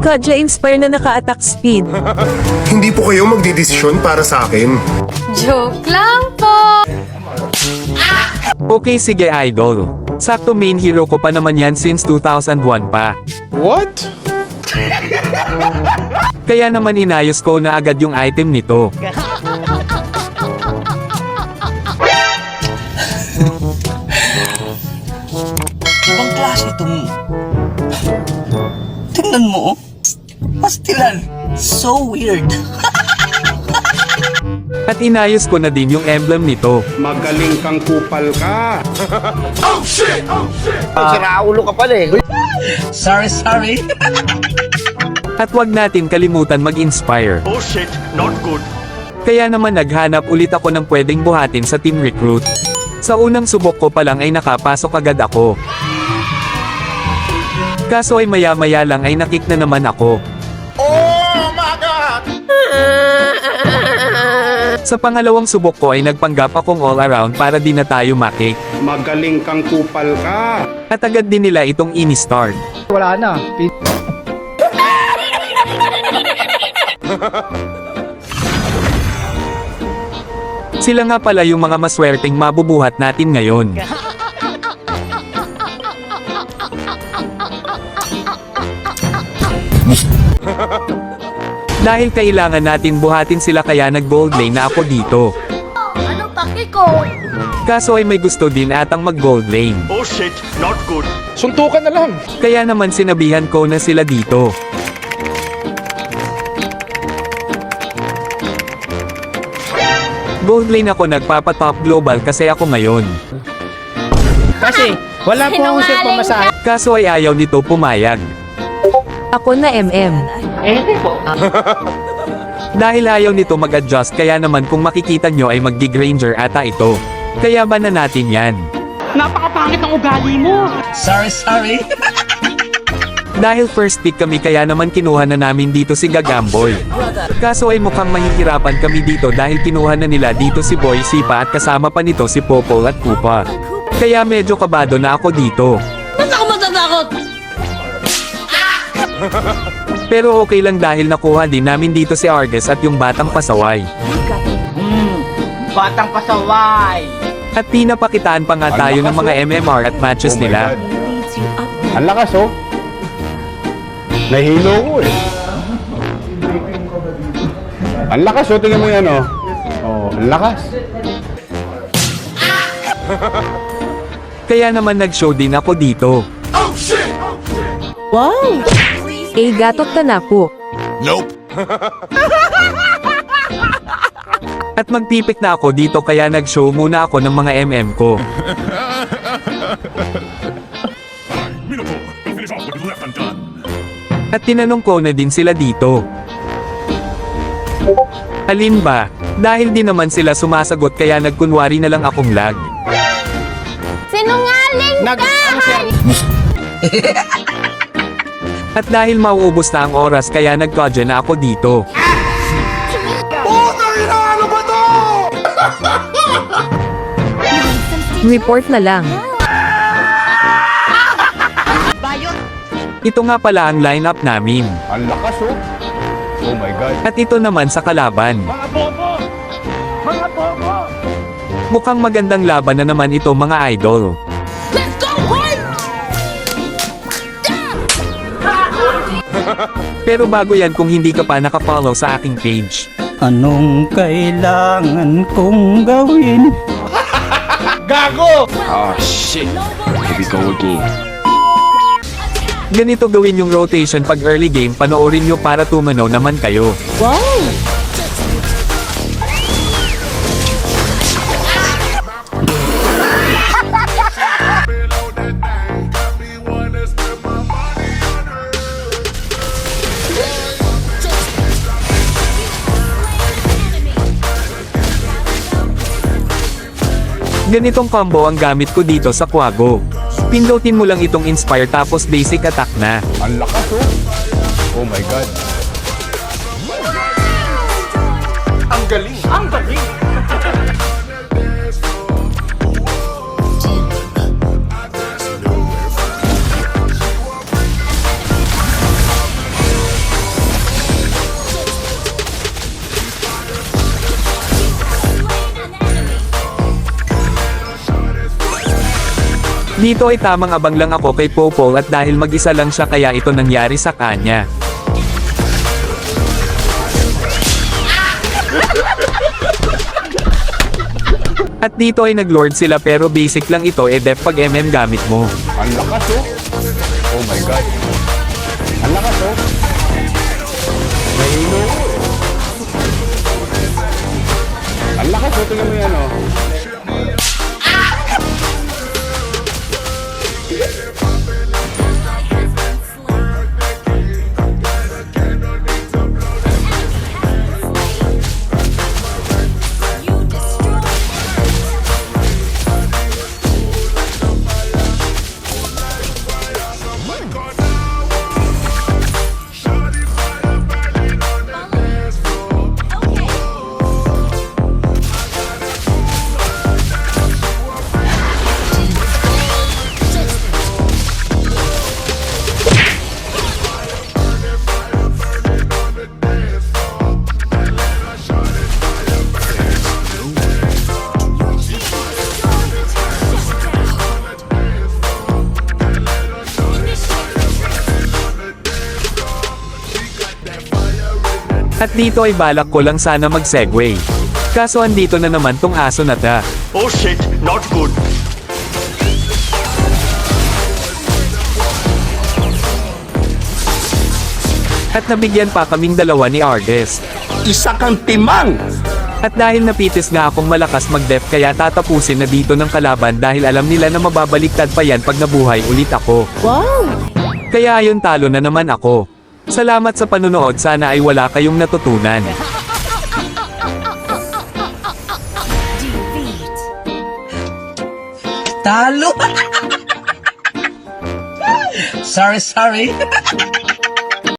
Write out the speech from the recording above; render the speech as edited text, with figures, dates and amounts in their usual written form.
Kadya-inspire na naka-attack speed. Hindi po kayo magdidesisyon para sa akin. Joke lang po! Okay sige idol. Sakto main hero ko pa naman yan since 2001 pa. What? Kaya naman inayos ko na agad yung item nito. Ibang klase itong... Tingnan mo, oh. Pastilan. So weird. At inayos ko na din yung emblem nito. Magaling kang kupal ka. Sorry. At wag natin kalimutan mag-inspire. Oh shit, not good. Kaya naman naghanap ulit ako ng pwedeng buhatin sa team recruit. Sa unang subok ko pa lang ay nakapasok agad ako. Kaso ay maya-maya lang ay nakik na naman ako. Oh my god! Sa pangalawang subok ko ay nagpanggap akong all around para di na tayo makik. Magaling kang kupal ka. At agad din nila itong ini-start. Wala na. Sila nga pala yung mga maswerteng mabubuhat natin ngayon. Dahil kailangan natin buhatin sila kaya nag-gold lane na ako dito. Anong paki ko? Kaso ay may gusto din atang mag-gold lane. Oh shit, not good. Suntukan na lang. Kaya naman sinabihan ko na sila dito. Gold lane ako nagpapa-top global kasi ako ngayon. Kasi, wala po akong set pamasahe. Kaso ay ayaw nito pumayag. Ako na MM. Dahil ayaw nito mag-adjust kaya naman kung makikita nyo ay mag-Granger ata ito. Kaya ba na natin yan? Napakapangit ng ugali mo. Sorry. Dahil first pick kami kaya naman kinuha na namin dito si Gagamboy. Kaso ay mukhang mahihirapan kami dito dahil kinuha na nila dito si Boy Sipa at kasama pa nito si Popol at Koopa. Kaya medyo kabado na ako dito. Ba't ako matatakot? Pero okay lang dahil nakuha din namin dito si Argus at yung Batang Pasaway. Batang pasaway. At pinapakitaan pa nga tayo ng mga MMR at matches nila. Ang lakas oh. Nahilo ko eh. Ang lakas oh, tingnan mo yan oh. Oh, ang lakas. Kaya naman nag-show din ako dito. Wow! Gatot ka na po. At magpipik na ako dito kaya nag-show muna ako ng mga MM ko. At tinanong ko na din sila dito. Alin ba? Dahil di naman sila sumasagot kaya nagkunwari na lang akong lag. Sinungaling ka! At dahil mauubos na ang oras kaya nag-kodya na ako dito. Report na lang. Ito nga pala ang lineup namin. Ang lakas oh. Oh my God. At ito naman sa kalaban. Mukhang magandang laban na naman ito mga idol. Let's go, boy! Pero bago yan kung hindi ka pa nakafollow sa aking page. Anong kailangan kong gawin? Gago! Ganito gawin yung rotation pag early game panoorin nyo para tumanaw naman kayo. Wow! Ganitong combo ang gamit ko dito sa Quago. Pindutin mo lang itong inspire tapos basic attack na. Ang lakas oh. Oh my God. Ang galing! Ang galing! Dito ay tamang abang lang ako kay Popol at dahil mag-isa lang siya kaya ito nangyari sa kanya. At dito ay nag-lord sila pero basic lang ito def pag MM gamit mo. Ang lakas oh. Oh my God. Ang lakas oh. Mahilo oh. Ang lakas oh. Tingnan mo yan oh. At dito ay balak ko lang sana mag-segue. Kaso andito na naman tong aso na ta. Oh shit, not good. At nabigyan pa kaming dalawa ni Ardes. Isa kang timang! At dahil napitis nga akong malakas mag-def kaya tatapusin na dito ng kalaban dahil alam nila na mababaliktad pa yan pag nabuhay ulit ako. Wow! Kaya ayun talo na naman ako. Salamat sa panunood, sana ay wala kayong natutunan. Talo! Sorry.